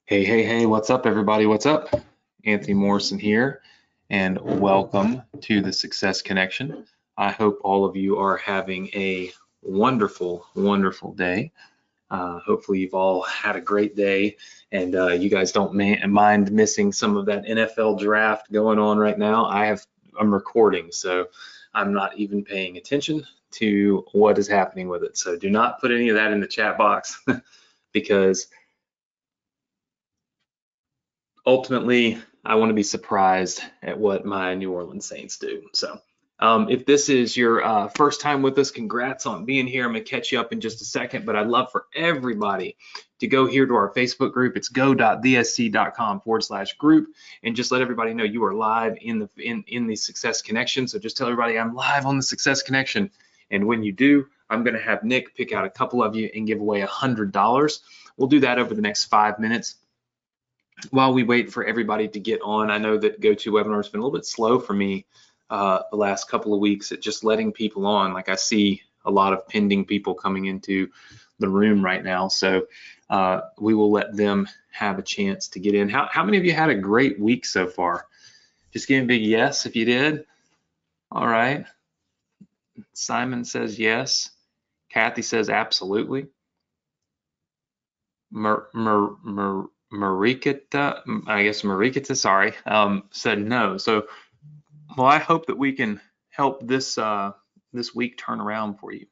Hey, what's up, everybody? What's up? Anthony Morrison here, and welcome to the Success Connection. I hope all of you are having a wonderful day. Hopefully, you've all had a great day, and you guys don't mind missing some of that NFL draft going on right now. I'm recording, so I'm not even paying attention to what is happening with it. So do not put any of that in the chat box because ultimately, I want to be surprised at what my New Orleans Saints do. So if this is your first time with us, congrats on being here. I'm going to catch you up in just a second, but I'd love for everybody to go here to our Facebook group. It's go.thsc.com/group, and just let everybody know you are live in the Success Connection. So just tell everybody I'm live on the Success Connection. And when you do, I'm going to have Nick pick out a couple of you and give away $100. We'll do that over the next 5 minutes. While we wait for everybody to get on, I know that GoToWebinar has been a little bit slow for me the last couple of weeks at just letting people on. Like I see a lot of pending people coming into the room right now, so we will let them have a chance to get in. How many of you had a great week so far? Just give me a big yes if you did. All right. Simon says yes. Kathy says absolutely. Marikita, sorry, said no. So, well, I hope that we can help this week turn around for you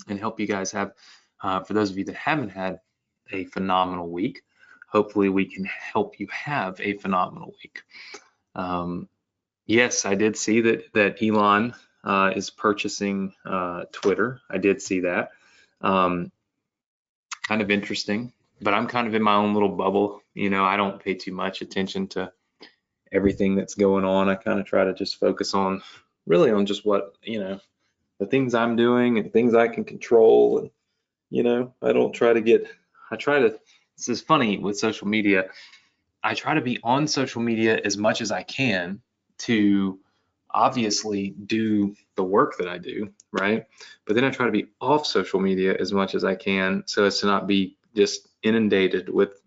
and help you guys have, for those of you that haven't had a phenomenal week, hopefully we can help you have a phenomenal week. Yes, I did see that Elon is purchasing Twitter. I did see that. Kind of interesting. But I'm kind of in my own little bubble. You know, I don't pay too much attention to everything that's going on. I kind of try to just focus on just what, the things I'm doing and things I can control. And, this is funny with social media. I try to be on social media as much as I can to obviously do the work that I do, right? But then I try to be off social media as much as I can so as to not be just inundated with,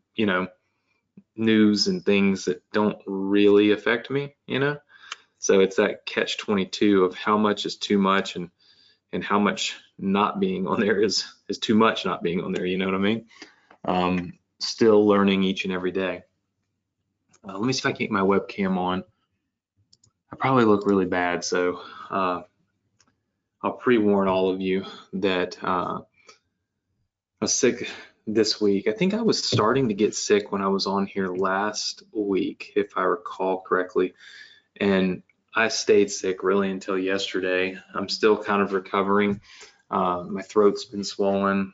news and things that don't really affect me, So it's that catch-22 of how much is too much and how much not being on there is too much not being on there, you know what I mean? Still learning each and every day. Let me see if I can get my webcam on. I probably look really bad, so I'll pre-warn all of you that I was sick this week. I think I was starting to get sick when I was on here last week, if I recall correctly, and I stayed sick really until yesterday. I'm still kind of recovering. My throat's been swollen.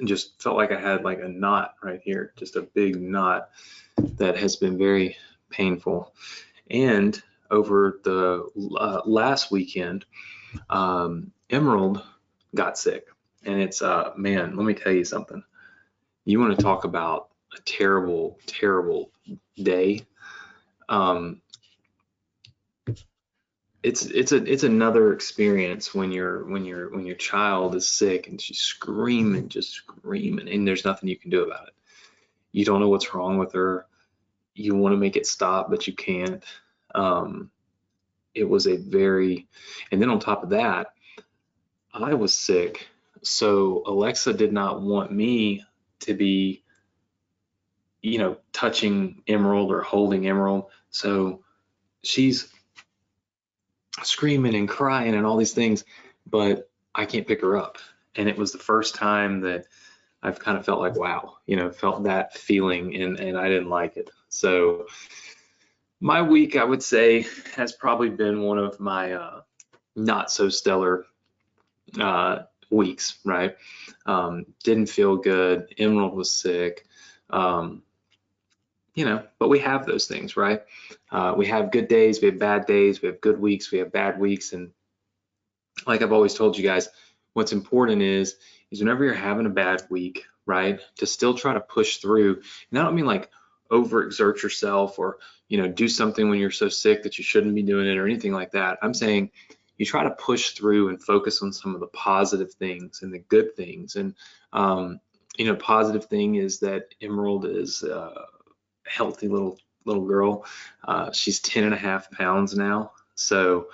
Just felt like I had like a knot right here, just a big knot that has been very painful. And over the last weekend, Emerald got sick. And it's, man, let me tell you something. You want to talk about a terrible day. It's another experience when your child is sick and she's screaming, and there's nothing you can do about it. You don't know what's wrong with her. You want to make it stop, but you can't. It was and then on top of that, I was sick. So Alexa did not want me to be, touching Emerald or holding Emerald. So she's screaming and crying and all these things, but I can't pick her up. And it was the first time that I've kind of felt like, wow, felt that feeling, and I didn't like it. So my week, I would say, has probably been one of my not so stellar weeks, right? Didn't feel good. Emerald was sick, but we have those things, right? We have good days, we have bad days, we have good weeks, we have bad weeks. And like I've always told you guys, what's important is whenever you're having a bad week, right, to still try to push through. And I don't mean like overexert yourself or, do something when you're so sick that you shouldn't be doing it or anything like that. I'm saying you try to push through and focus on some of the positive things and the good things. And, positive thing is that Emerald is a healthy little girl. She's 10.5 pounds now. So,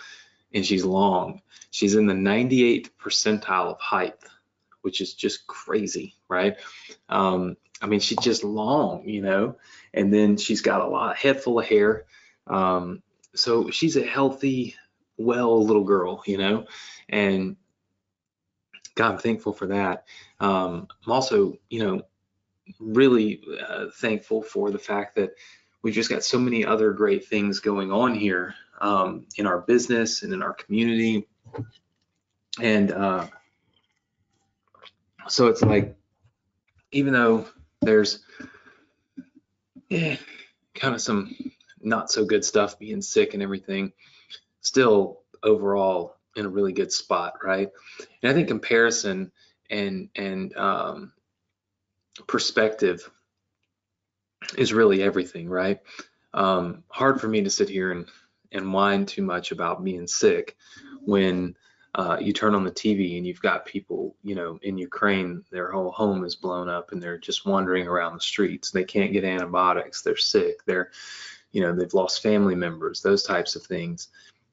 and she's long. She's in the 98th percentile of height, which is just crazy, right? I mean, she's just long, and then she's got a head full of hair. So she's a healthy, well little girl, and God, I'm thankful for that. I'm also, really thankful for the fact that we've just got so many other great things going on here in our business and in our community. And so it's like, even though there's kind of some not so good stuff, being sick and everything, still overall in a really good spot, right? And I think comparison and perspective is really everything, right? Hard for me to sit here and whine too much about being sick when you turn on the TV and you've got people, in Ukraine, their whole home is blown up and they're just wandering around the streets. They can't get antibiotics. They're sick. They've lost family members, those types of things.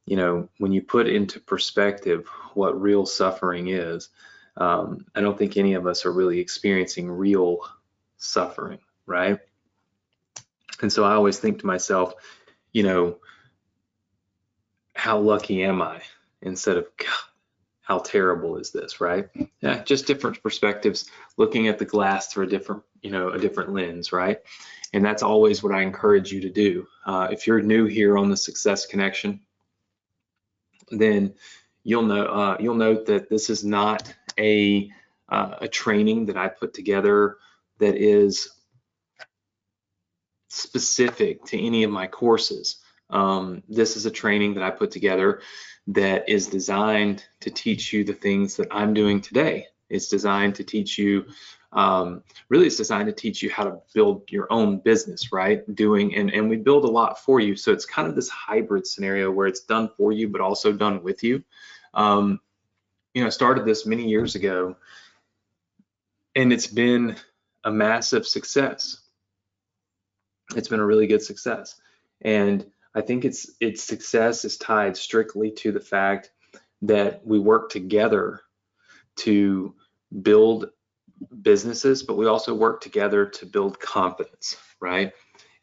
When you put into perspective what real suffering is, I don't think any of us are really experiencing real suffering, right? And so I always think to myself, how lucky am I? Instead of, God, how terrible is this, right? Yeah, just different perspectives, looking at the glass through a different lens, right? And that's always what I encourage you to do. If you're new here on the Success Connection, then you'll note that this is not a training that I put together that is specific to any of my courses. This is a training that I put together that is designed to teach you the things that I'm doing today. It's designed to teach you, it's designed to teach you how to build your own business, right? And we build a lot for you. So it's kind of this hybrid scenario where it's done for you, but also done with you. I started this many years ago, and it's been a massive success. It's been a really good success. And I think its success is tied strictly to the fact that we work together to build businesses, but we also work together to build confidence, right?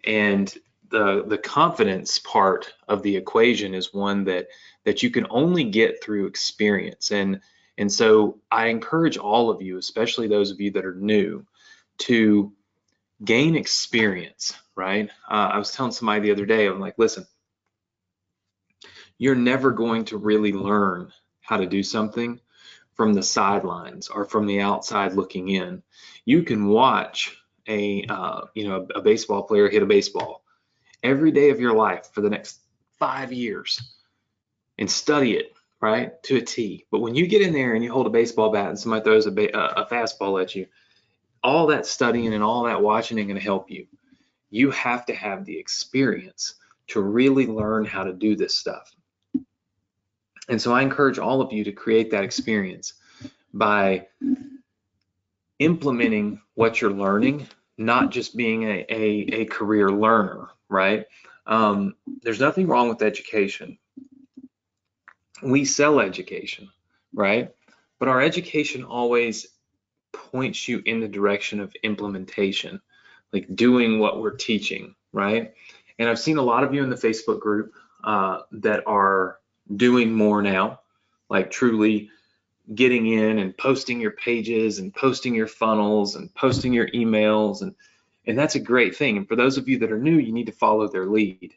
And the confidence part of the equation is one that you can only get through experience. And so I encourage all of you, especially those of you that are new, to gain experience, right? I was telling somebody the other day, I'm like, listen, you're never going to really learn how to do something from the sidelines or from the outside looking in. You can watch a baseball player hit a baseball every day of your life for the next 5 years and study it, right, to a T. But when you get in there and you hold a baseball bat and somebody throws a fastball at you, all that studying and all that watching ain't going to help you. You have to have the experience to really learn how to do this stuff. And so I encourage all of you to create that experience by implementing what you're learning, not just being a career learner, right? There's nothing wrong with education. We sell education, right? But our education always points you in the direction of implementation, like doing what we're teaching, right? And I've seen a lot of you in the Facebook group that are doing more now, like truly getting in and posting your pages and posting your funnels and posting your emails, and that's a great thing. And for those of you that are new, you need to follow their lead,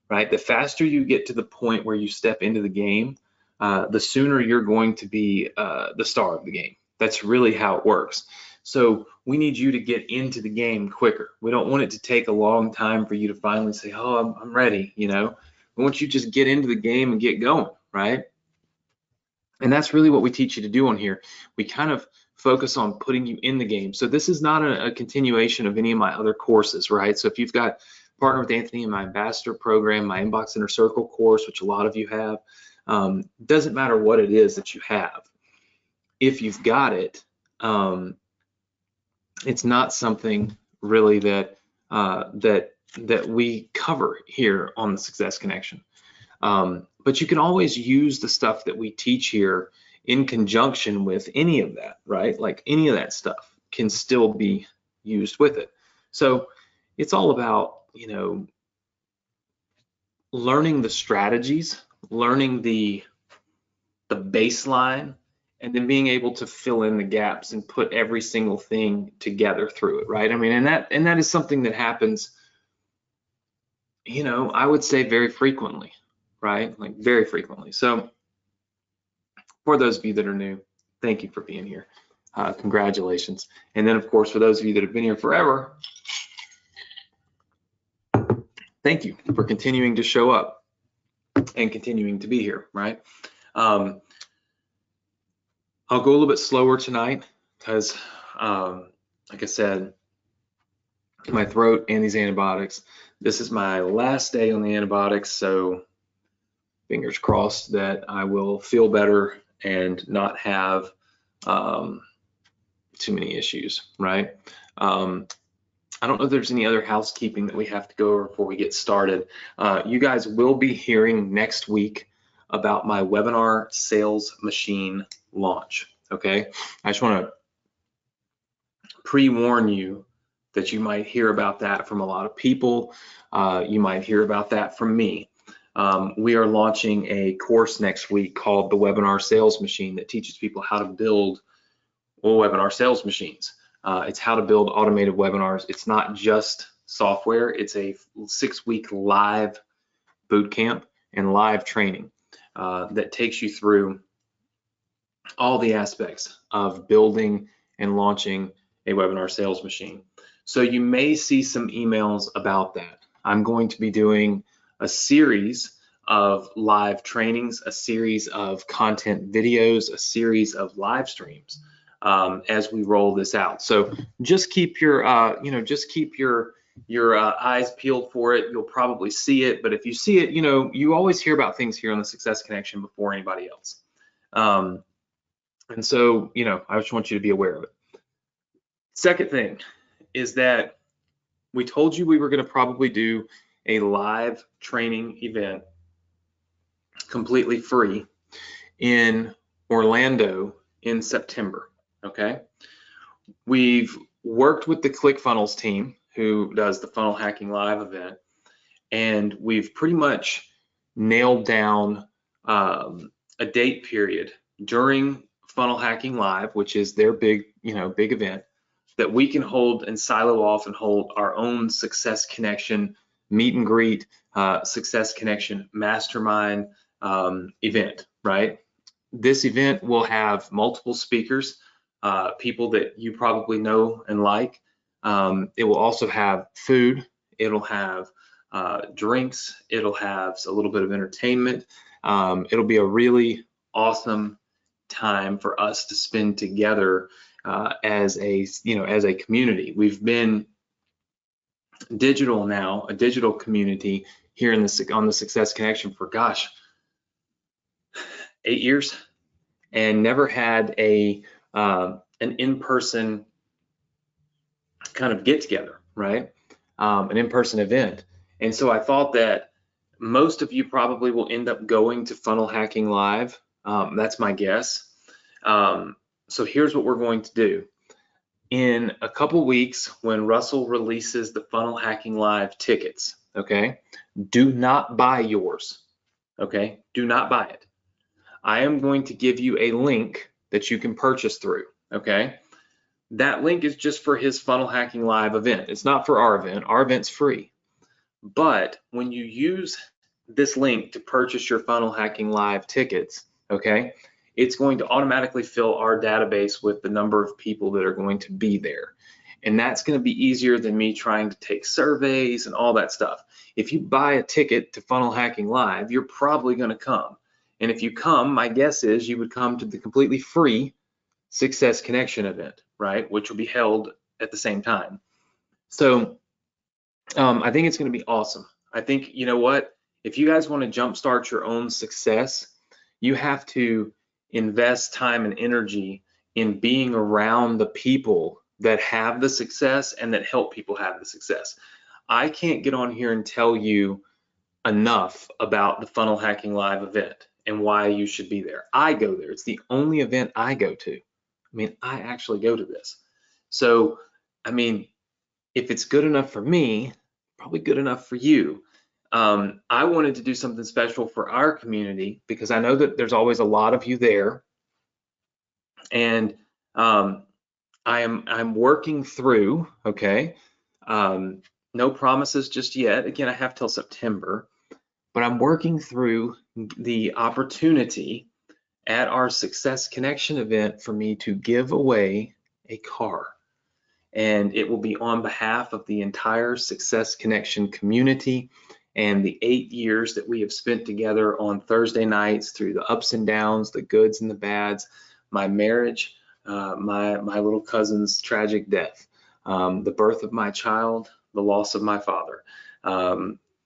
right? The faster you get to the point where you step into the game, the sooner you're going to be the star of the game. That's really how it works. So we need you to get into the game quicker. We don't want it to take a long time for you to finally say, oh, I'm ready, We want you to just get into the game and get going, right? And that's really what we teach you to do on here. We kind of focus on putting you in the game. So this is not a continuation of any of my other courses, right? So if you've got Partner with Anthony in my ambassador program, my Inbox Inner Circle course, which a lot of you have, doesn't matter what it is that you have. If you've got it, it's not something really that that we cover here on the Success Connection. But you can always use the stuff that we teach here in conjunction with any of that, right? Like any of that stuff can still be used with it. So it's all about, you know, learning the strategies, learning the baseline, and then being able to fill in the gaps and put every single thing together through it, right? I mean, and that is something that happens, you know, I would say very frequently, right? Like very frequently. So for those of you that are new, thank you for being here. Congratulations. And then of course, for those of you that have been here forever, thank you for continuing to show up and continuing to be here, right? I'll go a little bit slower tonight because, like I said, my throat and these antibiotics. This is my last day on the antibiotics, so fingers crossed that I will feel better and not have too many issues, right? I don't know if there's any other housekeeping that we have to go over before we get started. You guys will be hearing next week about my webinar sales machine launch, okay? I just want to pre-warn you that you might hear about that from a lot of people. You might hear about that from me. We are launching a course next week called the Webinar Sales Machine that teaches people how to build webinar sales machines. It's how to build automated webinars. It's not just software. It's a 6-week live boot camp and live training that takes you through all the aspects of building and launching a webinar sales machine. So you may see some emails about that. I'm going to be doing a series of live trainings, a series of content videos, a series of live streams as we roll this out. So just keep your, just keep your eyes peeled for it. You'll probably see it, but if you see it, you always hear about things here on the Success Connection before anybody else. And so, I just want you to be aware of it. Second thing is that we told you we were going to probably do a live training event completely free in Orlando in September, okay? We've worked with the ClickFunnels team who does the Funnel Hacking Live event, and we've pretty much nailed down a date period during Funnel Hacking Live, which is their big event, that we can hold and silo off and hold our own Success Connection meet and greet, Success Connection Mastermind event, right? This event will have multiple speakers, people that you probably know and like. It will also have food. It'll have drinks. It'll have a little bit of entertainment. It'll be a really awesome time for us to spend together as a community. We've been digital now, a digital community here on the Success Connection for 8 years, and never had an in-person kind of get together, right? An in-person event. And so I thought that most of you probably will end up going to Funnel Hacking Live. That's my guess. So here's what we're going to do. In a couple weeks, when Russell releases the Funnel Hacking Live tickets, okay, do not buy yours, okay? Do not buy it. I am going to give you a link that you can purchase through, okay? That link is just for his Funnel Hacking Live event. It's not for our event. Our event's free. But when you use this link to purchase your Funnel Hacking Live tickets, okay, it's going to automatically fill our database with the number of people that are going to be there. And that's going to be easier than me trying to take surveys and all that stuff. If you buy a ticket to Funnel Hacking Live, you're probably going to come. And if you come, my guess is you would come to the completely free Success Connection event, right? Which will be held at the same time. So I think it's going to be awesome. I think, you know what? If you guys want to jumpstart your own success, you have to invest time and energy in being around the people that have the success and that help people have the success. I can't get on here and tell you enough about the Funnel Hacking Live event and why you should be there. I go there. It's the only event I go to. I mean, I actually go to this. So, I mean, if it's good enough for me, probably good enough for you. I wanted to do something special for our community because I know that there's always a lot of you there, and I'm working through. Okay, no promises just yet. Again, I have till September, but I'm working through the opportunity at our Success Connection event for me to give away a car. And it will be on behalf of the entire Success Connection community and the 8 years that we have spent together on Thursday nights through the ups and downs, the goods and the bads, my marriage, my little cousin's tragic death, the birth of my child, the loss of my father.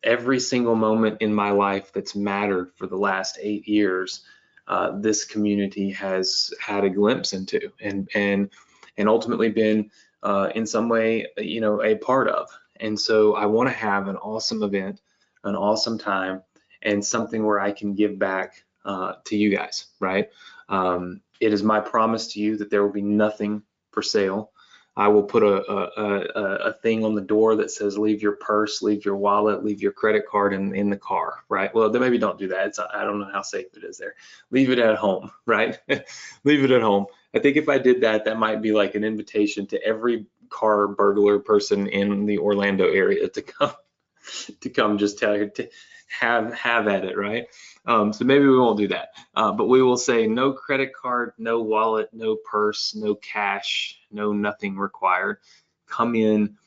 Every single moment in my life that's mattered for the last 8 years, this community has had a glimpse into and ultimately been in some way, a part of. And so I want to have an awesome event, an awesome time, and something where I can give back to you guys, right? It is my promise to you that there will be nothing for sale. I will put a thing on the door that says, leave your purse, leave your wallet, leave your credit card in the car, right? Well, then maybe don't do that. I don't know how safe it is there. Leave it at home, right? Leave it at home. I think if I did that, that might be like an invitation to every car burglar person in the Orlando area to come just to have at it, right? So maybe we won't do that, but we will say no credit card, no wallet, no purse, no cash, no nothing required. Come in,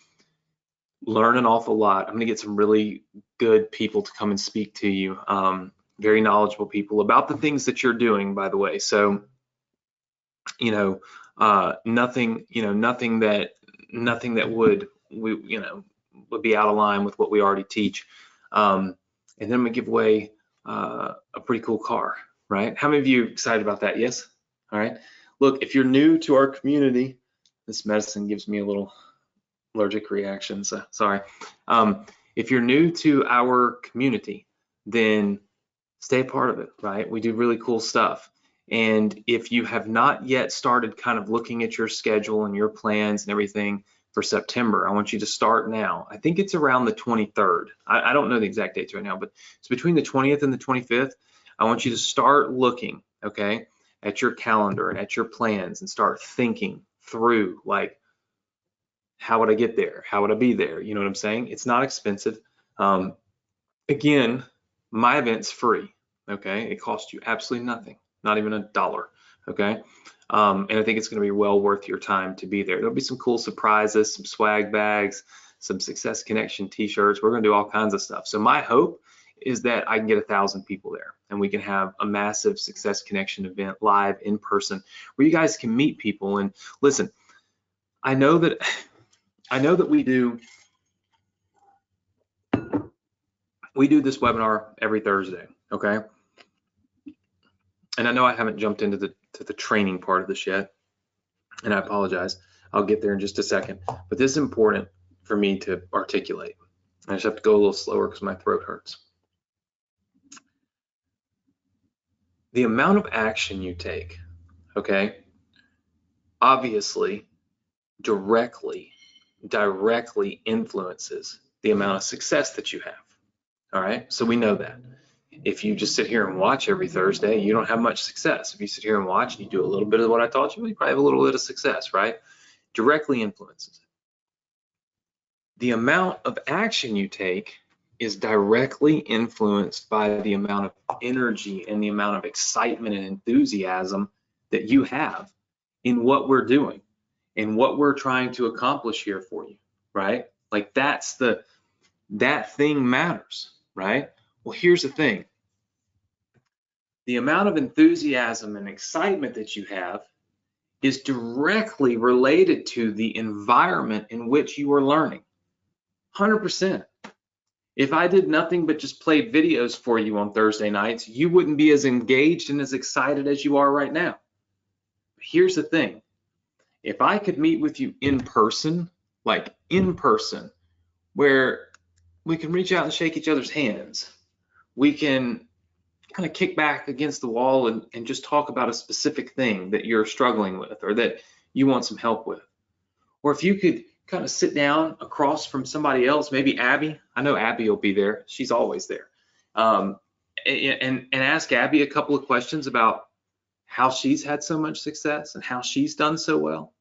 learn an awful lot. I'm gonna get some really good people to come and speak to you, very knowledgeable people about the things that you're doing, by the way. So, nothing that would be out of line with what we already teach. And then I'm gonna give away a pretty cool car, right? How many of you are excited about that? Yes? All right. Look, if you're new to our community, this medicine gives me a little allergic reaction, so sorry. If you're new to our community, then stay a part of it, right? We do really cool stuff. And if you have not yet started kind of looking at your schedule and your plans and everything for September, I want you to start now. I think it's around the 23rd. I don't know the exact dates right now, but it's between the 20th and the 25th. I want you to start looking, okay, at your calendar and at your plans and start thinking through, like, how would I get there? How would I be there? You know what I'm saying? It's not expensive. Again, my event's free, okay? It costs you absolutely nothing, not even $1, okay? And I think it's going to be well worth your time to be there. There'll be some cool surprises, some swag bags, some Success Connection t-shirts. We're going to do all kinds of stuff. So my hope is that I can get 1,000 people there and we can have a massive Success Connection event live in person where you guys can meet people. And listen, I know that we do this webinar every Thursday, okay? And I know I haven't jumped into the training part of this yet, and I apologize. I'll get there in just a second. But this is important for me to articulate. I just have to go a little slower because my throat hurts. The amount of action you take, okay, obviously directly influences the amount of success that you have. All right, so we know that. If you just sit here and watch every Thursday, you don't have much success. If you sit here and watch and you do a little bit of what I taught you, you probably have a little bit of success, right? Directly influences it. The amount of action you take is directly influenced by the amount of energy and the amount of excitement and enthusiasm that you have in what we're doing and what we're trying to accomplish here for you, right? Like that thing matters, right? Well, here's the thing. The amount of enthusiasm and excitement that you have is directly related to the environment in which you are learning. 100%. If I did nothing but just play videos for you on Thursday nights, you wouldn't be as engaged and as excited as you are right now. Here's the thing. if I could meet with you in person, like in person, where we can reach out and shake each other's hands, we can kind of kick back against the wall and just talk about a specific thing that you're struggling with or that you want some help with. Or if you could kind of sit down across from somebody else, maybe Abby. I know Abby will be there. She's always there. And ask Abby a couple of questions about how she's had so much success and how she's done so well.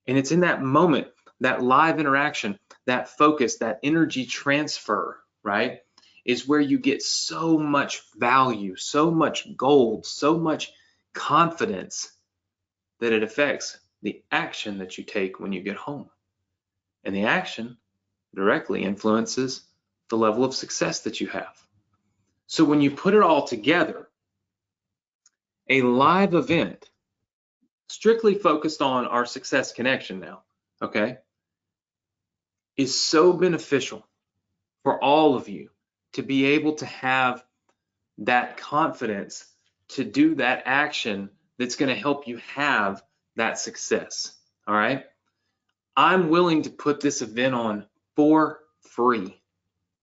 And it's in that moment, that live interaction, that focus, that energy transfer, right, is where you get so much value, so much gold, so much confidence that it affects the action that you take when you get home. And the action directly influences the level of success that you have. So when you put it all together, a live event strictly focused on our success connection now, okay, is so beneficial for all of you to be able to have that confidence to do that action that's going to help you have that success. All right. I'm willing to put this event on for free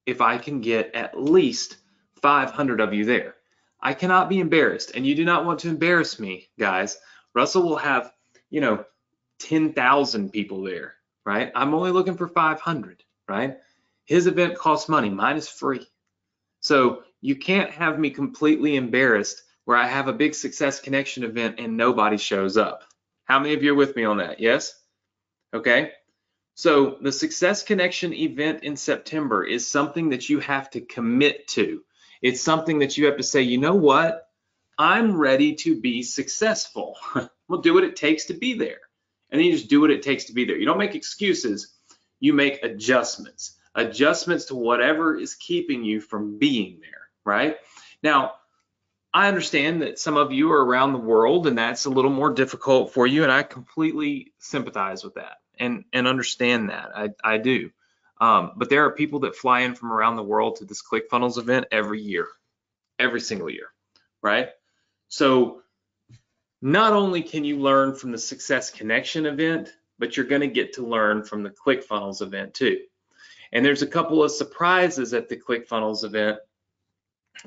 if I can get at least 500 of you there. I cannot be embarrassed, and you do not want to embarrass me, guys. Russell will have, 10,000 people there, right? I'm only looking for 500, right? His event costs money, mine is free. So you can't have me completely embarrassed where I have a big success connection event and nobody shows up. How many of you are with me on that? Yes? Okay. So the success connection event in September is something that you have to commit to. It's something that you have to say, you know what? I'm ready to be successful. We'll do what it takes to be there. And then you just do what it takes to be there. You don't make excuses. You make adjustments. Adjustments to whatever is keeping you from being there, right? Now, I understand that some of you are around the world and that's a little more difficult for you, and I completely sympathize with that and understand that. I do. But there are people that fly in from around the world to this ClickFunnels event every year, every single year, right? So not only can you learn from the Success Connection event, but you're going to get to learn from the ClickFunnels event too. And there's a couple of surprises at the ClickFunnels event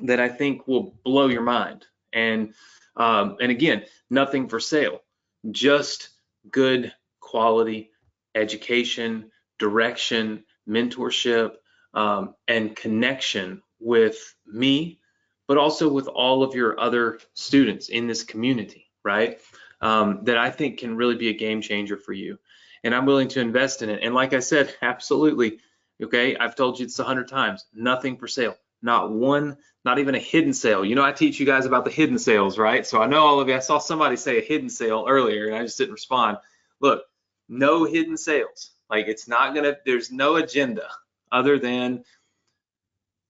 that I think will blow your mind. And again, nothing for sale, just good quality education, direction, mentorship, and connection with me, but also with all of your other students in this community, right? That I think can really be a game changer for you. And I'm willing to invest in it. And like I said, absolutely. Okay, I've told you this 100 times, nothing for sale, not one, not even a hidden sale. I teach you guys about the hidden sales, right? So I know all of you, I saw somebody say a hidden sale earlier and I just didn't respond. Look, no hidden sales. Like there's no agenda other than,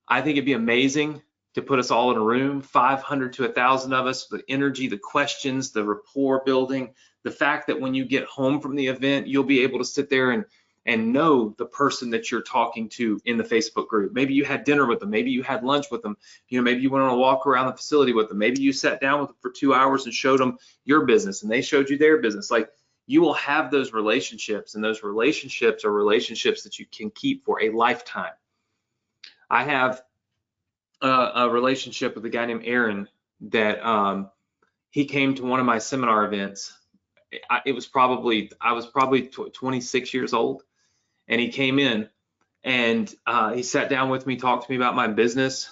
I think it'd be amazing to put us all in a room, 500 to 1,000 of us, the energy, the questions, the rapport building, the fact that when you get home from the event, you'll be able to sit there and know the person that you're talking to in the Facebook group. Maybe you had dinner with them. Maybe you had lunch with them. Maybe you went on a walk around the facility with them. Maybe you sat down with them for 2 hours and showed them your business and they showed you their business. Like, you will have those relationships, and those relationships are relationships that you can keep for a lifetime. I have a relationship with a guy named Aaron that he came to one of my seminar events. I was probably 26 years old, and he came in and he sat down with me, talked to me about my business.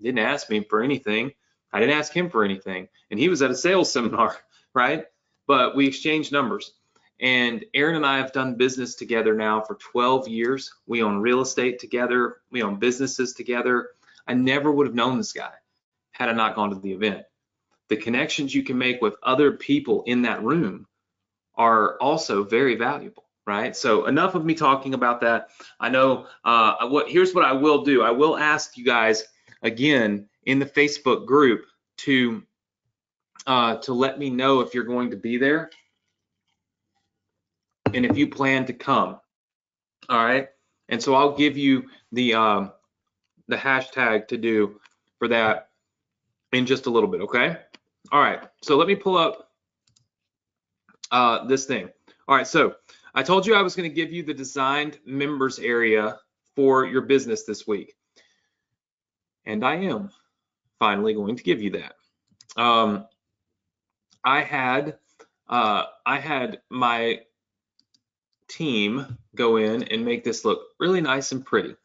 Didn't ask me for anything. I didn't ask him for anything, and he was at a sales seminar, right? But we exchanged numbers. And Aaron and I have done business together now for 12 years. We own real estate together. We own businesses together. I never would have known this guy had I not gone to the event. The connections you can make with other people in that room are also very valuable, right? So enough of me talking about that. I know here's what I will do. I will ask you guys again in the Facebook group to let me know if you're going to be there and if you plan to come. All right. And so I'll give you the hashtag to do for that in just a little bit. Okay. All right. So let me pull up this thing. All right, so I told you I was going to give you the designed members area for your business this week. And I am finally going to give you that. I had my team go in and make this look really nice and pretty.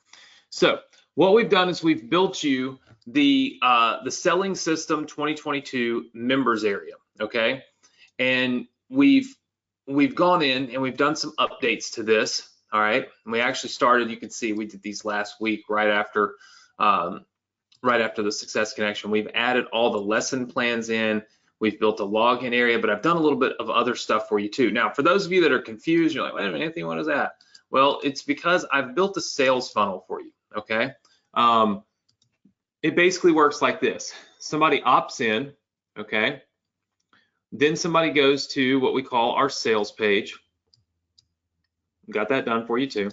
So what we've done is we've built you the Selling System 2022 members area, okay? And we've gone in and we've done some updates to this, all right? And we actually started, you can see we did these last week right after the Success Connection. We've added all the lesson plans in. We've built a login area, but I've done a little bit of other stuff for you too. Now, for those of you that are confused, you're like, wait a minute, Anthony, what is that? Well, it's because I've built a sales funnel for you, okay? It basically works like this. Somebody opts in, okay? Then somebody goes to what we call our sales page. Got that done for you too.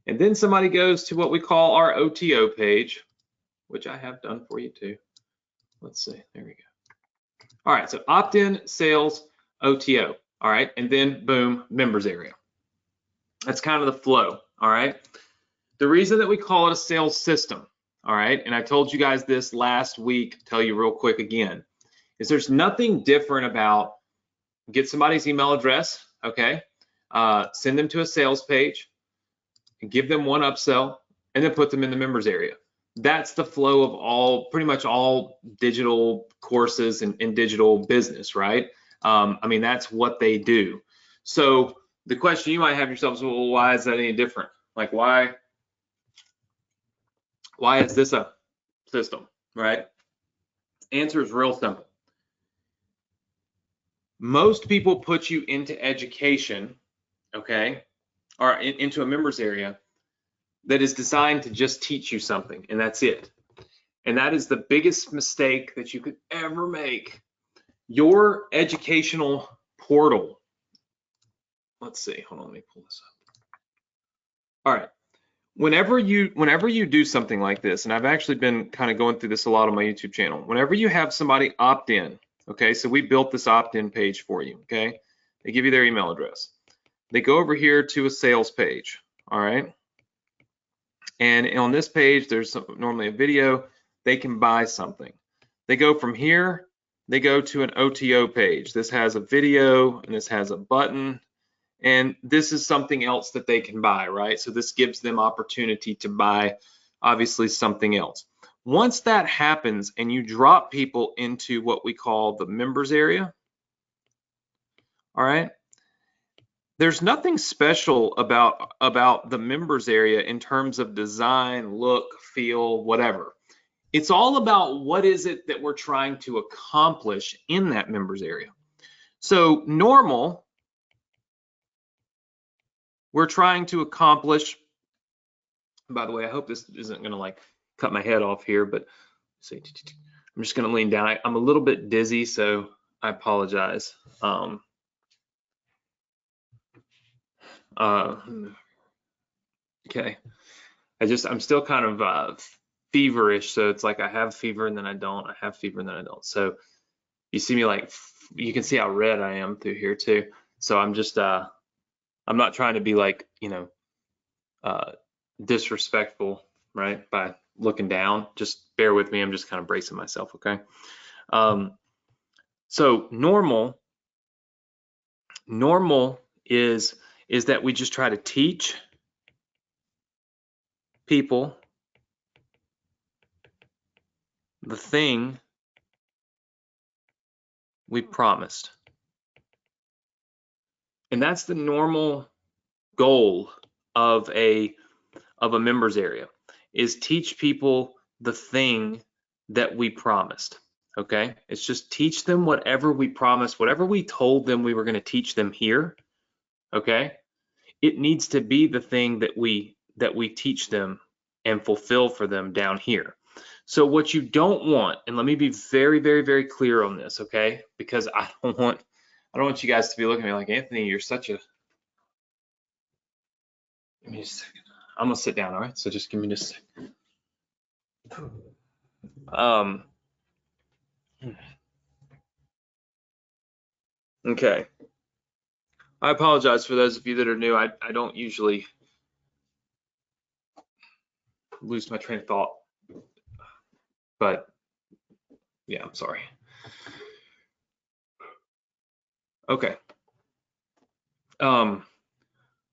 And then somebody goes to what we call our OTO page, which I have done for you too. Let's see, there we go. All right, so opt-in, sales, OTO, all right, and then boom, members area. That's kind of the flow, all right? The reason that we call it a sales system, all right, and I told you guys this last week, tell you real quick again, is there's nothing different about get somebody's email address, okay, send them to a sales page, and give them one upsell, and then put them in the members area. That's the flow of pretty much all digital courses and digital business, right? I mean, that's what they do. So the question you might have yourself is, well, why is that any different? Like, why is this a system, right? Answer is real simple. Most people put you into education, okay, or into a members area that is designed to just teach you something, and that's it. And that is the biggest mistake that you could ever make. Your educational portal. Let's see, hold on, let me pull this up. All right, whenever you do something like this, and I've actually been kind of going through this a lot on my YouTube channel, whenever you have somebody opt in, okay, so we built this opt-in page for you, okay? They give you their email address. They go over here to a sales page, all right? And on this page, there's normally a video. They can buy something. They go from here, they go to an OTO page. This has a video and this has a button. And this is something else that they can buy, right? So this gives them opportunity to buy, obviously, something else. Once that happens and you drop people into what we call the members area, all right, there's nothing special about the members area in terms of design, look, feel, whatever. It's all about what is it that we're trying to accomplish in that members area. So normal, we're trying to accomplish, by the way, I hope this isn't gonna like cut my head off here, but see, I'm just gonna lean down. I'm a little bit dizzy, so I apologize. Okay, I'm still kind of feverish, so it's like I have fever and then I don't, I have fever and then I don't. So you see me like, you can see how red I am through here too. So I'm just, I'm not trying to be like, you know, disrespectful, right, by looking down. Just bear with me, I'm just kind of bracing myself, okay? So normal is that we just try to teach people the thing we promised. And that's the normal goal of a members area, is teach people the thing that we promised. Okay, it's just teach them whatever we promised, whatever we told them we were going to teach them here. Okay, it needs to be the thing that we teach them and fulfill for them down here. So what you don't want, and let me be very, very, very clear on this, okay? Because I don't want you guys to be looking at me like, Anthony, you're such a. Give me a second. I'm gonna sit down, all right? So just give me just a second. Okay. I apologize for those of you that are new. I don't usually lose my train of thought, but yeah, I'm sorry. Okay.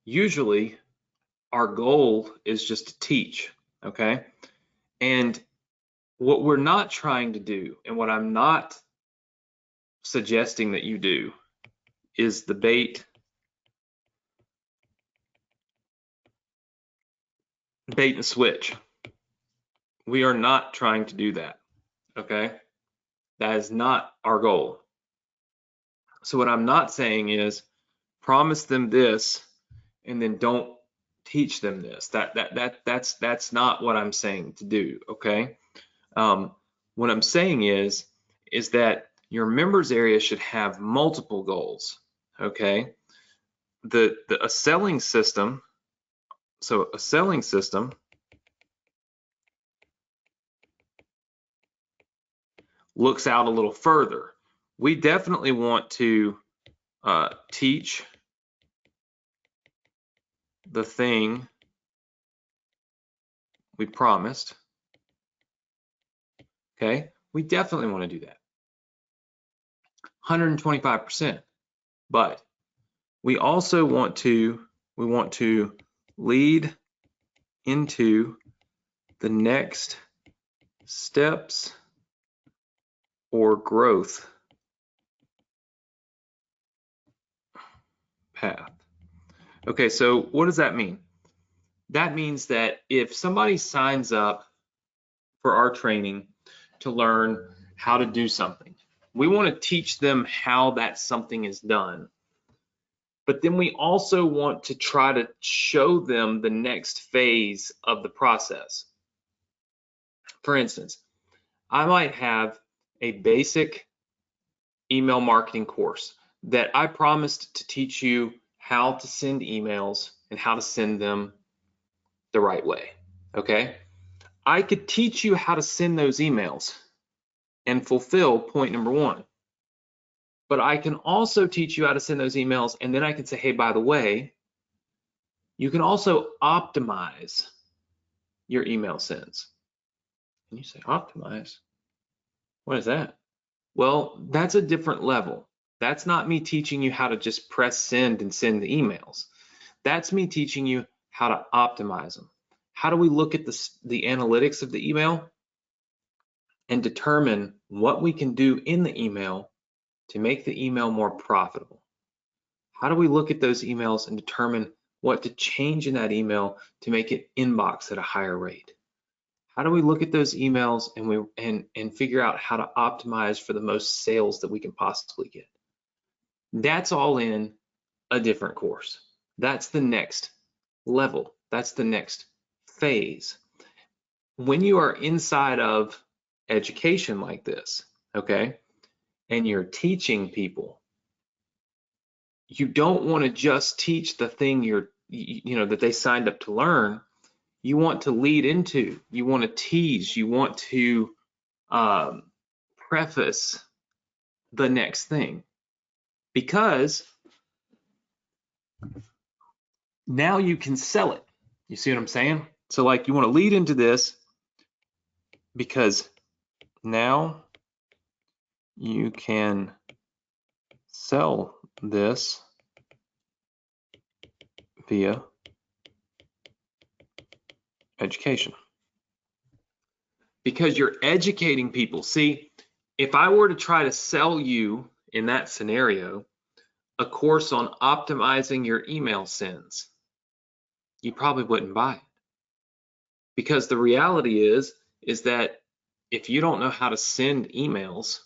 Usually our goal is just to teach, okay? And what we're not trying to do, and what I'm not suggesting that you do, is the bait and switch. We are not trying to do that, okay? That is not our goal. So what I'm not saying is promise them this and then don't teach them this. That's not what I'm saying to do, okay? What I'm saying is that your members area should have multiple goals, okay? A selling system, so a selling system looks out a little further. We definitely want to teach the thing we promised. Okay, we definitely want to do that. 125%. But we also want to lead into the next steps or growth path. Okay, so what does that mean? That means that if somebody signs up for our training to learn how to do something, we want to teach them how that something is done. But then we also want to try to show them the next phase of the process. For instance, I might have a basic email marketing course that I promised to teach you how to send emails and how to send them the right way, okay? I could teach you how to send those emails and fulfill point number one. But I can also teach you how to send those emails, and then I can say, hey, by the way, you can also optimize your email sends. And you say, optimize? What is that? Well, that's a different level. That's not me teaching you how to just press send and send the emails. That's me teaching you how to optimize them. How do we look at the analytics of the email and determine what we can do in the email to make the email more profitable? How do we look at those emails and determine what to change in that email to make it inbox at a higher rate? How do we look at those emails and figure out how to optimize for the most sales that we can possibly get? That's all in a different course. That's the next level. That's the next phase. When you are inside of education like this, okay, and you're teaching people, you don't want to just teach the thing that they signed up to learn. You want to lead into, you want to tease, you want to preface the next thing, because now you can sell it. You see what I'm saying? So like you want to lead into this because now you can sell this via education. Because you're educating people. See, if I were to try to sell you in that scenario a course on optimizing your email sends, you probably wouldn't buy it. Because the reality is that if you don't know how to send emails,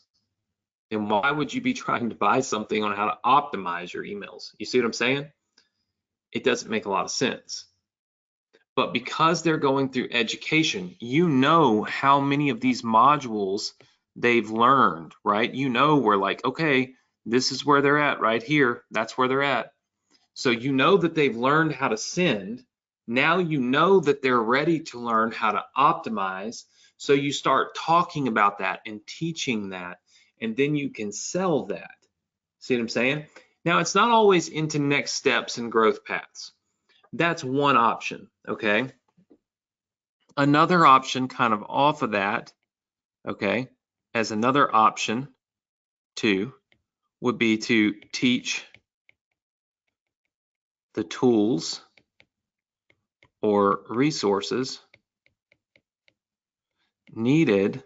then why would you be trying to buy something on how to optimize your emails? You see what I'm saying? It doesn't make a lot of sense. But because they're going through education, you know how many of these modules they've learned, right? You know, we're like, okay, this is where they're at right here. That's where they're at. So you know that they've learned how to send. Now you know that they're ready to learn how to optimize. So you start talking about that and teaching that, and then you can sell that. See what I'm saying? Now, it's not always into next steps and growth paths. That's one option, okay? Another option kind of off of that, okay, as another option too, would be to teach the tools or resources needed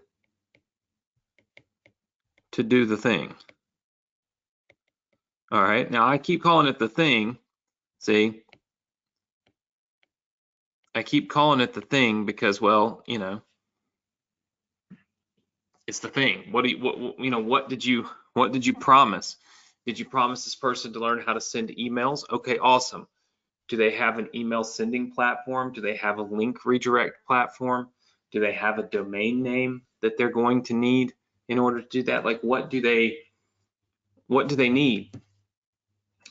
to do the thing. All right, now I keep calling it the thing. See, I keep calling it the thing because, well, you know, it's the thing. What did you promise? Did you promise this person to learn how to send emails? Okay, awesome. Do they have an email sending platform? Do they have a link redirect platform? Do they have a domain name that they're going to need in order to do that? Like, what do they need?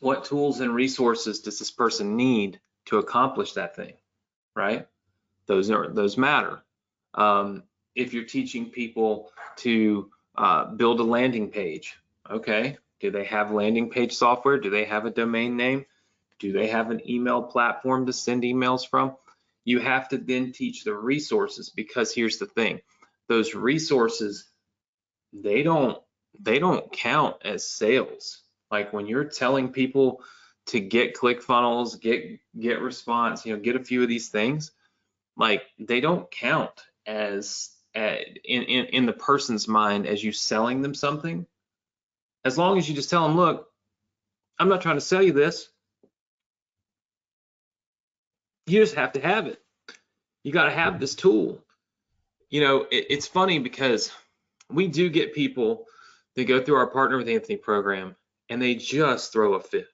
What tools and resources does this person need to accomplish that thing, right? Those matter. If you're teaching people to build a landing page, okay, do they have landing page software? Do they have a domain name? Do they have an email platform to send emails from? You have to then teach the resources, because here's the thing, those resources, they don't count as sales. Like when you're telling people to get ClickFunnels, get response, get a few of these things, like they don't count as in the person's mind as you selling them something. As long as you just tell them, look, I'm not trying to sell you this. You just have to have it. You got to have this tool. It's funny because we do get people that go through our Partner with Anthony program and they just throw a fit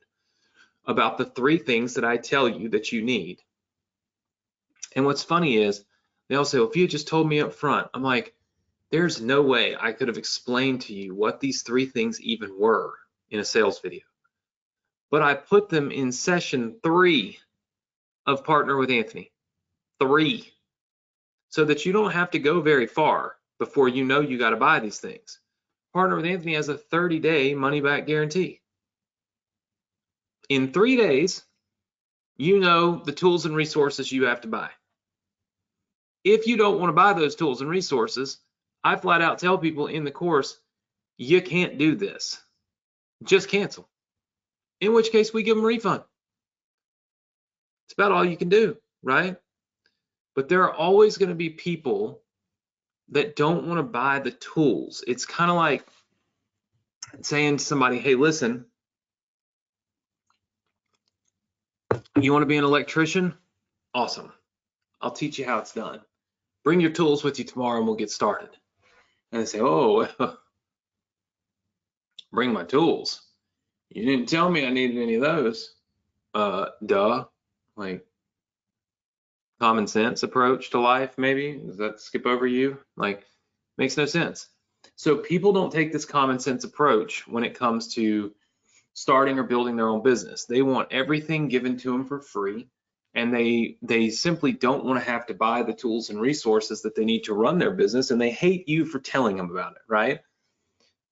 about the 3 things that I tell you that you need. And what's funny is they'll say, well, if you had just told me up front, I'm like, there's no way I could have explained to you what these 3 things even were in a sales video. But I put them in session 3 of Partner with Anthony, 3, so that you don't have to go very far before you know you got to buy these things. Partner with Anthony has a 30-day money-back guarantee. In 3 days, you know the tools and resources you have to buy. If you don't want to buy those tools and resources, I flat out tell people in the course, you can't do this. Just cancel. In which case we give them a refund. It's about all you can do, right? But there are always going to be people that don't want to buy the tools. It's kind of like saying to somebody, hey, listen, you want to be an electrician? Awesome. I'll teach you how it's done. Bring your tools with you tomorrow and we'll get started. And they say, oh, bring my tools. You didn't tell me I needed any of those. Duh. Like, common sense approach to life, maybe? Does that skip over you? Like, makes no sense. So people don't take this common sense approach when it comes to starting or building their own business. They want everything given to them for free, and they simply don't want to have to buy the tools and resources that they need to run their business, and they hate you for telling them about it, right?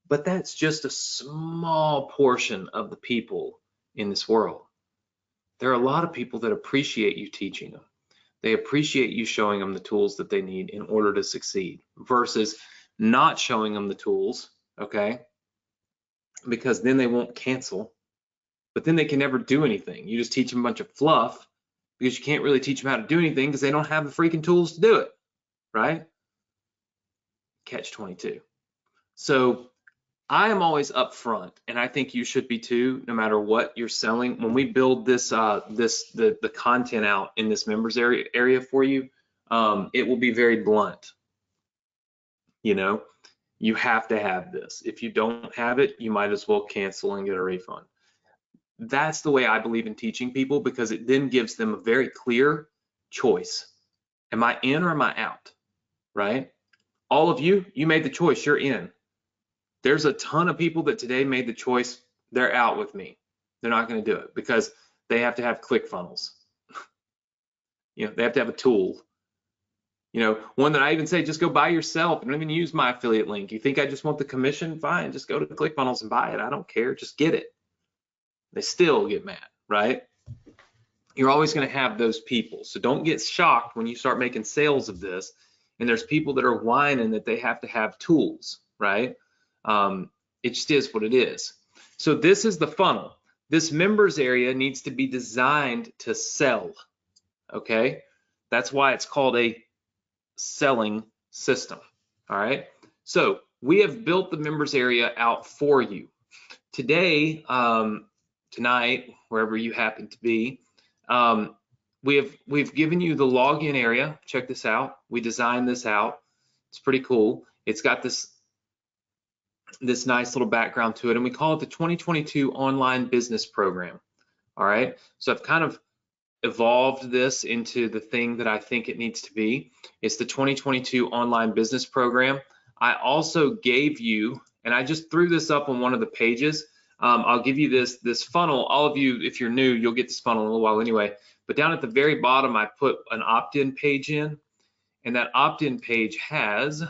But that's just a small portion of the people in this world. There are a lot of people that appreciate you teaching them. They appreciate you showing them the tools that they need in order to succeed, versus not showing them the tools, okay? Because then they won't cancel, but then they can never do anything. You just teach them a bunch of fluff because you can't really teach them how to do anything because they don't have the freaking tools to do it, right? Catch 22. So I am always upfront, and I think you should be too, no matter what you're selling. When we build this, the content out in this members area for you, it will be very blunt. You have to have this. If you don't have it, you might as well cancel and get a refund. That's the way I believe in teaching people, because it then gives them a very clear choice. Am I in or am I out, right? All of you made the choice, you're in. There's a ton of people that today made the choice, they're out with me. They're not going to do it because they have to have ClickFunnels. They have to have a tool. One that I even say, just go buy yourself. Don't even use my affiliate link. You think I just want the commission? Fine, just go to ClickFunnels and buy it. I don't care, just get it. They still get mad, right? You're always going to have those people. So don't get shocked when you start making sales of this and there's people that are whining that they have to have tools, right? It just is what it is. So this is the funnel. This members area needs to be designed to sell, okay? That's why it's called a selling system, all right? So we have built the members area out for you. Today, tonight, wherever you happen to be, we've given you the login area. Check this out. We designed this out. It's pretty cool. It's got this nice little background to it, and we call it the 2022 Online Business Program. All right. So I've kind of evolved this into the thing that I think it needs to be. It's the 2022 Online Business Program. I also gave you, and I just threw this up on one of the pages. I'll give you this funnel. All of you, if you're new, you'll get this funnel in a little while anyway. But down at the very bottom, I put an opt-in page in, and that opt-in page has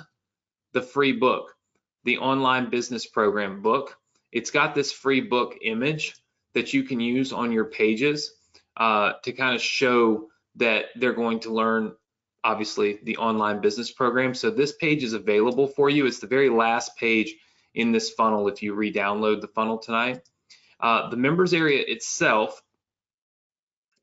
the free book, the Online Business Program book. It's got this free book image that you can use on your pages to kind of show that they're going to learn, obviously, the online business program. So this page is available for you. It's the very last page in this funnel if you re-download the funnel tonight. The members area itself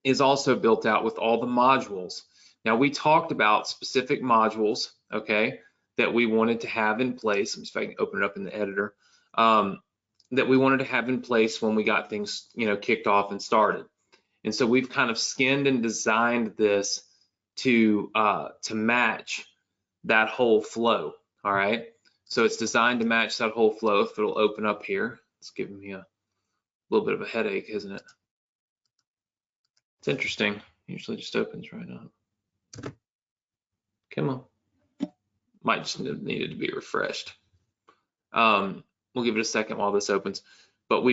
is also built out with all the modules. Now, we talked about specific modules, okay, that we wanted to have in place. Let me see if I can open it up in the editor. That we wanted to have in place when we got things, kicked off and started. And so we've kind of skinned and designed this to match that whole flow. All right. So it's designed to match that whole flow. If it'll open up here, it's giving me a little bit of a headache, isn't it? It's interesting. Usually just opens right up. Come on. Might just needed to be refreshed. We'll give it a second while this opens. But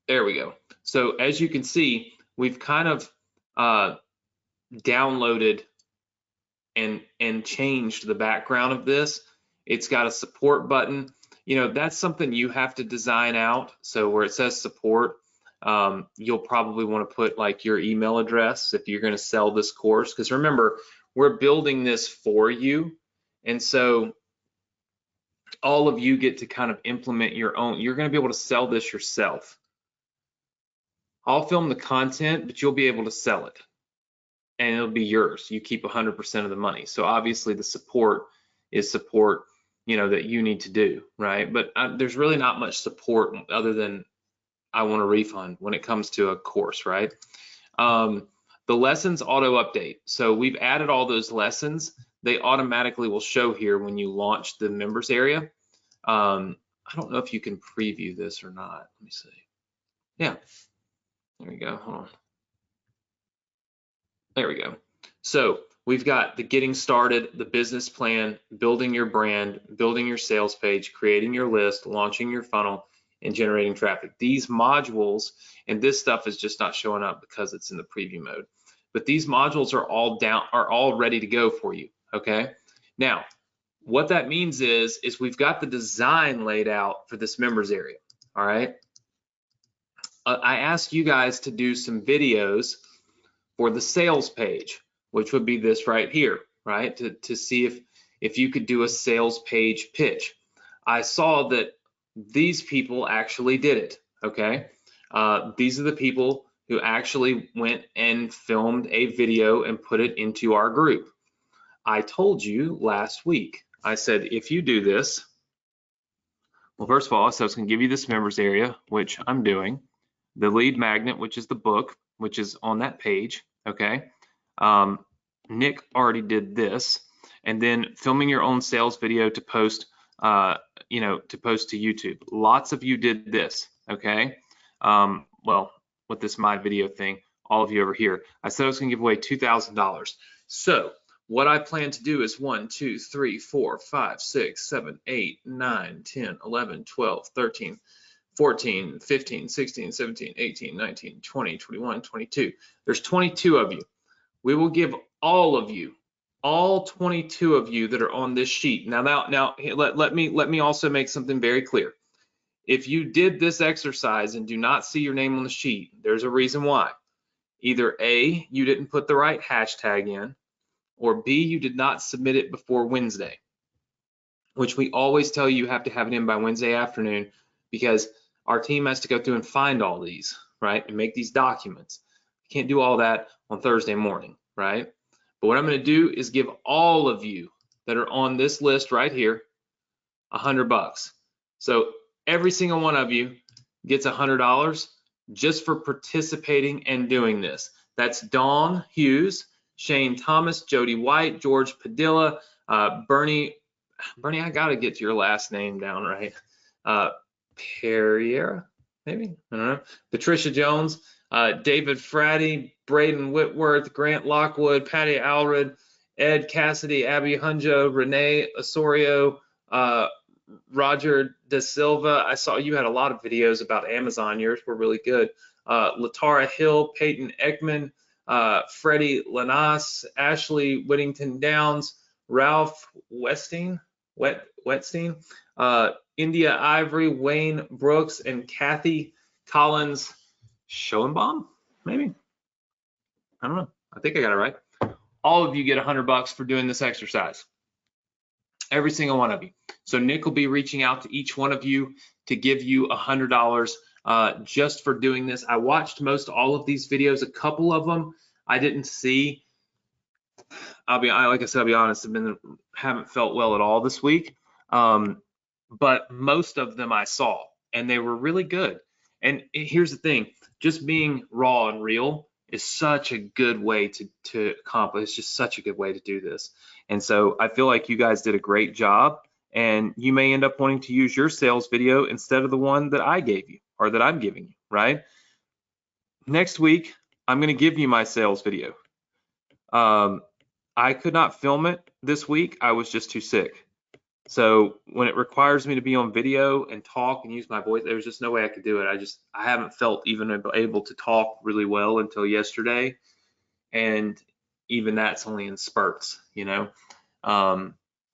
there we go. So as you can see, we've kind of downloaded and changed the background of this. It's got a support button. That's something you have to design out. So where it says support, you'll probably want to put like your email address if you're going to sell this course. Because remember, we're building this for you. And so all of you get to kind of implement your own. You're going to be able to sell this yourself. I'll film the content, but you'll be able to sell it. And it'll be yours. You keep 100% of the money. So obviously the support is support, that you need to do, right? But there's really not much support other than I want a refund when it comes to a course, right? The lessons auto update. So we've added all those lessons. They automatically will show here when you launch the members area. I don't know if you can preview this or not. Let me see. Yeah, there we go. Hold on. There we go. So we've got the getting started, the business plan, building your brand, building your sales page, creating your list, launching your funnel, and generating traffic. These modules, and this stuff is just not showing up because it's in the preview mode, but these modules are all ready to go for you, okay? Now, what that means is we've got the design laid out for this members area, all right? I asked you guys to do some videos for the sales page, which would be this right here, right? To see if you could do a sales page pitch. I saw that these people actually did it, okay? These are the people who actually went and filmed a video and put it into our group. I told you last week, I said, if you do this, well, first of all, I said I was gonna give you this members area, which I'm doing, the lead magnet, which is the book, which is on that page, okay? Nick already did this, and then filming your own sales video to post, to post to YouTube. Lots of you did this, okay? Well, with this my video thing, all of you over here. I said I was gonna give away $2,000. So what I plan to do is 1, 2, 3, 4, 5, 6, 7, 8, 9, 10, 11, 12, 13, 14, 15, 16, 17, 18, 19, 20, 21, 22. There's 22 of you. We will give all of you, all 22 of you that are on this sheet. Now let me also make something very clear. If you did this exercise and do not see your name on the sheet, there's a reason why. Either A, you didn't put the right hashtag in, or B, you did not submit it before Wednesday, which we always tell you have to have it in by Wednesday afternoon, because our team has to go through and find all these, right, and make these documents. You can't do all that on Thursday morning, right? But what I'm going to do is give all of you that are on this list right here $100. So every single one of you gets $100 just for participating and doing this. That's Dawn Hughes, Shane Thomas, Jody White, George Padilla, Bernie, I gotta get your last name down right. Perriera, maybe, I don't know. Patricia Jones, David Fratty, Braden Whitworth, Grant Lockwood, Patty Alred, Ed Cassidy, Abby Hunjo, Renee Osorio, Roger De Silva. I saw you had a lot of videos about Amazon. Yours were really good. Latara Hill, Peyton Ekman, Freddie Lanas, Ashley Whittington Downs, Ralph Wetstein, India Ivory, Wayne Brooks, and Kathy Collins Schoenbaum, maybe? I don't know. I think I got it right. All of you get $100 for doing this exercise. Every single one of you. So Nick will be reaching out to each one of you to give you $100 just for doing this. I watched most all of these videos. A couple of them I didn't see. Like I said, I'll be honest, haven't felt well at all this week. But most of them I saw, and they were really good. And here's the thing, just being raw and real is such a good way to accomplish. It's just such a good way to do this. And so I feel like you guys did a great job, and you may end up wanting to use your sales video instead of the one that I gave you or that I'm giving you, right? Next week, I'm going to give you my sales video. I could not film it this week. I was just too sick. So when it requires me to be on video and talk and use my voice, there's just no way I could do it. I haven't felt even able to talk really well until yesterday. And even that's only in spurts, you know.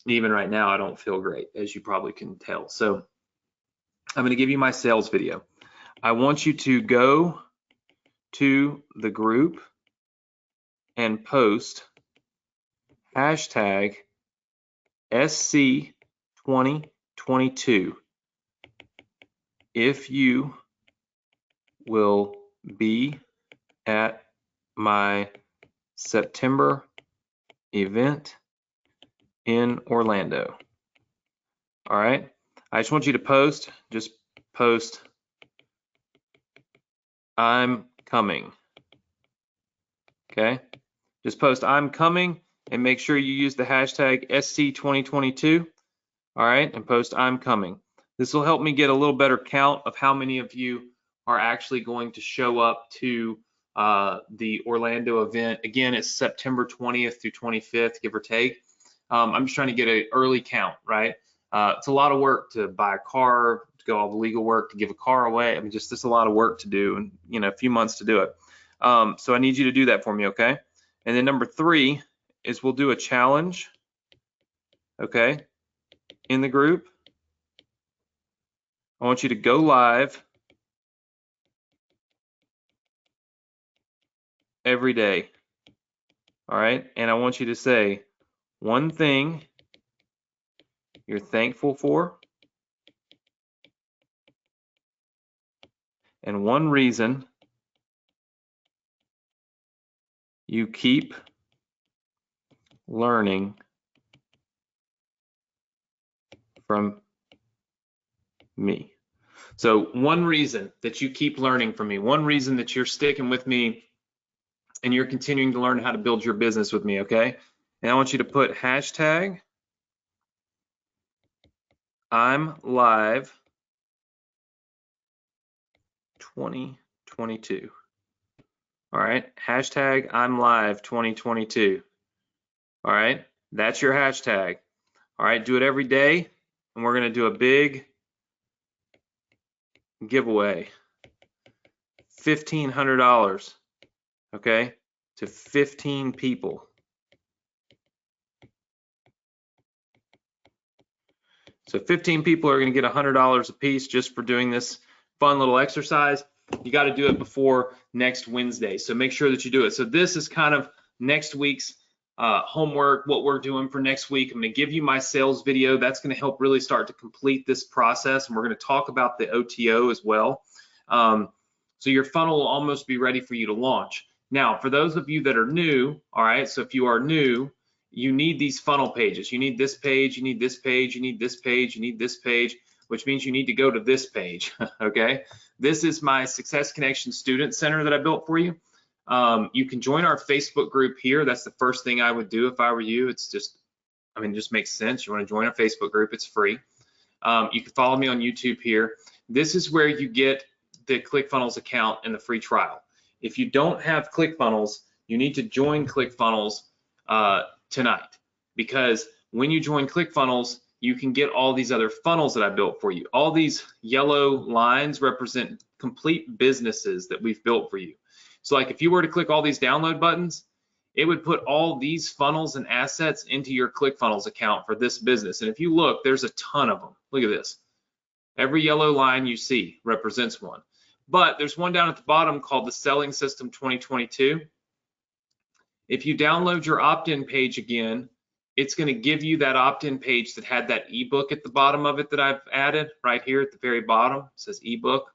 Even right now, I don't feel great, as you probably can tell. So I'm going to give you my sales video. I want you to go to the group and post hashtag SC2022 if you will be at my September event in Orlando. All right, I just want you to just post I'm coming. Okay, just post I'm coming and make sure you use the hashtag SC2022. All right, and post I'm coming. This will help me get a little better count of how many of you are actually going to show up to the Orlando event. Again, it's September 20th through 25th, give or take. I'm just trying to get an early count, right? It's a lot of work to buy a car, to go all the legal work, to give a car away. I mean, just a lot of work to do, and you know, a few months to do it. So I need you to do that for me, okay? And then number 3 is we'll do a challenge, okay, in the group. I want you to go live every day, all right? And I want you to say one thing you're thankful for and one reason you keep learning from me. So one reason that you keep learning from me, one reason that you're sticking with me and you're continuing to learn how to build your business with me, okay? And I want you to put hashtag I'm live 2022. All right, hashtag I'm live 2022. All right, that's your hashtag. All right, do it every day, and we're gonna do a big giveaway. $1,500, okay, to 15 people. So 15 people are going to get $100 a piece just for doing this fun little exercise. You got to do it before next Wednesday. So make sure that you do it. So this is kind of next week's homework, what we're doing for next week. I'm going to give you my sales video. That's going to help really start to complete this process. And we're going to talk about the OTO as well. So your funnel will almost be ready for you to launch. Now, for those of you that are new, all right, so if you are new, you need these funnel pages. You need this page, you need this page, you need this page, you need this page, which means you need to go to this page, okay? This is my Success Connection Student Center that I built for you. You can join our Facebook group here. That's the first thing I would do if I were you. It's just, I mean, it just makes sense. You want to join our Facebook group, it's free. You can follow me on YouTube here. This is where you get the ClickFunnels account and the free trial. If you don't have ClickFunnels, you need to join ClickFunnels tonight, because when you join ClickFunnels, you can get all these other funnels that I built for you. All these yellow lines represent complete businesses that we've built for you. So like if you were to click all these download buttons, it would put all these funnels and assets into your ClickFunnels account for this business. And if you look, there's a ton of them. Look at this. Every yellow line you see represents one. But there's one down at the bottom called the Selling System 2022. If you download your opt-in page again, it's going to give you that opt-in page that had that ebook at the bottom of it that I've added right here at the very bottom. It says ebook.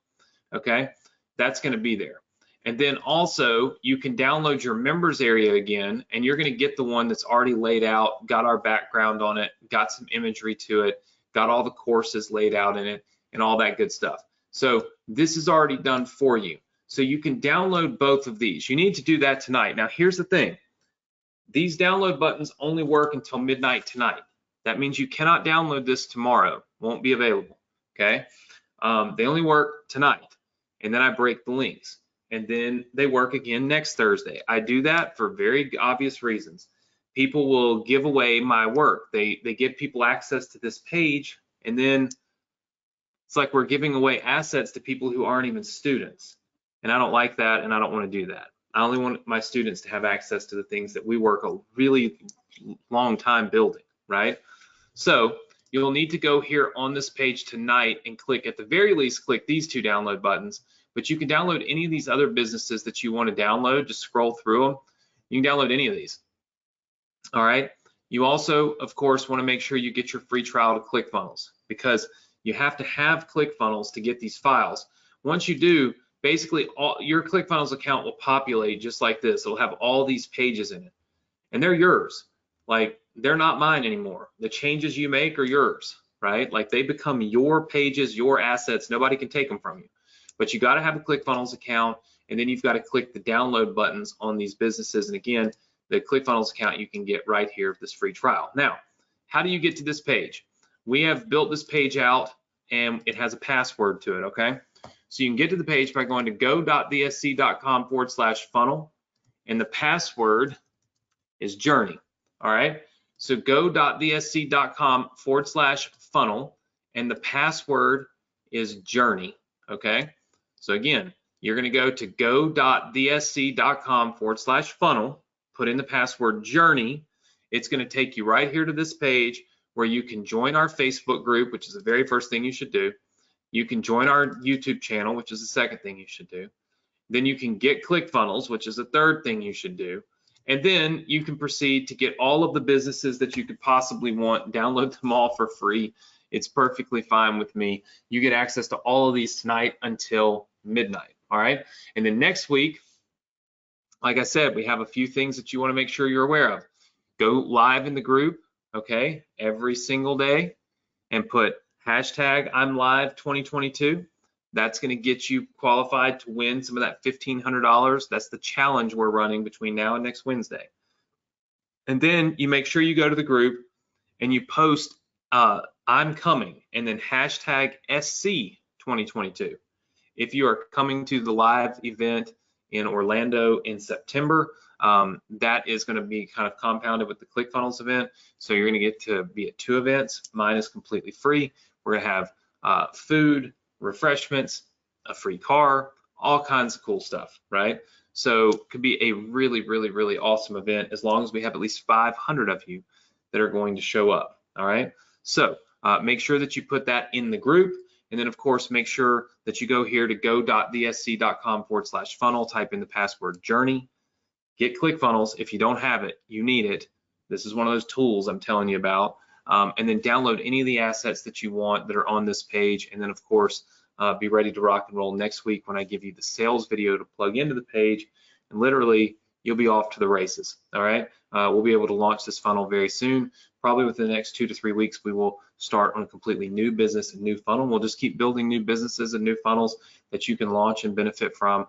Okay, that's going to be there. And then also you can download your members area again, and you're going to get the one that's already laid out, got our background on it, got some imagery to it, got all the courses laid out in it, and all that good stuff. So this is already done for you. So you can download both of these. You need to do that tonight. Now here's the thing. These download buttons only work until midnight tonight. That means you cannot download this tomorrow. Won't be available, okay? They only work tonight, and then I break the links, and then they work again next Thursday. I do that for very obvious reasons. People will give away my work. They give people access to this page, and then it's like we're giving away assets to people who aren't even students. And I don't like that, and I don't want to do that. I only want my students to have access to the things that we work a really long time building, right? So you'll need to go here on this page tonight and click, at the very least, click these two download buttons, but you can download any of these other businesses that you want to download. Just scroll through them. You can download any of these, all right? You also, of course, want to make sure you get your free trial to ClickFunnels, because you have to have ClickFunnels to get these files. Once you do, basically your ClickFunnels account will populate just like this. It'll have all these pages in it, and they're yours. Like, they're not mine anymore. The changes you make are yours, right? Like, they become your pages, your assets. Nobody can take them from you. But you got to have a ClickFunnels account, and then you've got to click the download buttons on these businesses. And again, the ClickFunnels account you can get right here, this free trial. Now, how do you get to this page? We have built this page out, and it has a password to it, okay? So you can get to the page by going to go.thsc.com/funnel, and the password is journey, all right? So go.thsc.com/funnel, and the password is journey, okay? So again, you're gonna go to go.thsc.com/funnel, put in the password journey. It's gonna take you right here to this page where you can join our Facebook group, which is the very first thing you should do. You can join our YouTube channel, which is the second thing you should do. Then you can get ClickFunnels, which is the third thing you should do. And then you can proceed to get all of the businesses that you could possibly want, download them all for free. It's perfectly fine with me. You get access to all of these tonight until midnight, all right? And then next week, like I said, we have a few things that you want to make sure you're aware of. Go live in the group, okay, every single day, and put hashtag I'm live 2022. That's going to get you qualified to win some of that $1,500. That's the challenge we're running between now and next Wednesday. And then you make sure you go to the group and you post I'm coming, and then hashtag SC 2022. If you are coming to the live event in Orlando in September, that is going to be kind of compounded with the ClickFunnels event. So you're going to get to be at 2 events. Mine is completely free. We're going to have food, refreshments, a free car, all kinds of cool stuff, right? So it could be a really, really, really awesome event as long as we have at least 500 of you that are going to show up, all right? So Make sure that you put that in the group. And then of course, make sure that you go here to go.dsc.com/funnel, type in the password journey, get ClickFunnels. If you don't have it, you need it. This is one of those tools I'm telling you about. And then download any of the assets that you want that are on this page. And then of course, be ready to rock and roll next week when I give you the sales video to plug into the page, and literally you'll be off to the races. All right, we'll be able to launch this funnel very soon. Probably within the next 2 to 3 weeks, we will start on a completely new business and new funnel. We'll just keep building new businesses and new funnels that you can launch and benefit from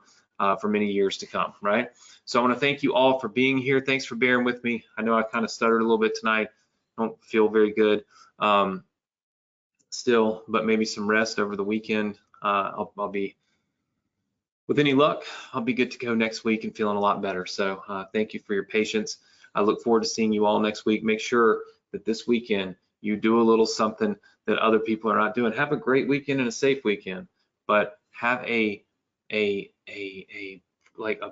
for many years to come, right? So I want to thank you all for being here. Thanks for bearing with me. I know I kind of stuttered a little bit tonight. Don't feel very good still, but maybe some rest over the weekend. I'll be, with any luck, I'll be good to go next week and feeling a lot better. So thank you for your patience. I look forward to seeing you all next week. Make sure that this weekend you do a little something that other people are not doing. Have a great weekend and a safe weekend, but have a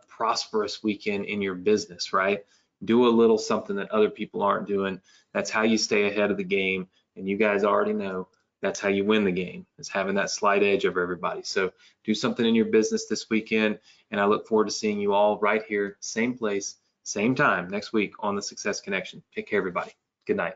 prosperous weekend in your business, right? Do a little something that other people aren't doing. That's how you stay ahead of the game. And you guys already know that's how you win the game, is having that slight edge over everybody. So do something in your business this weekend, and I look forward to seeing you all right here, same place, same time next week on the Success Connection. Take care, everybody. Good night.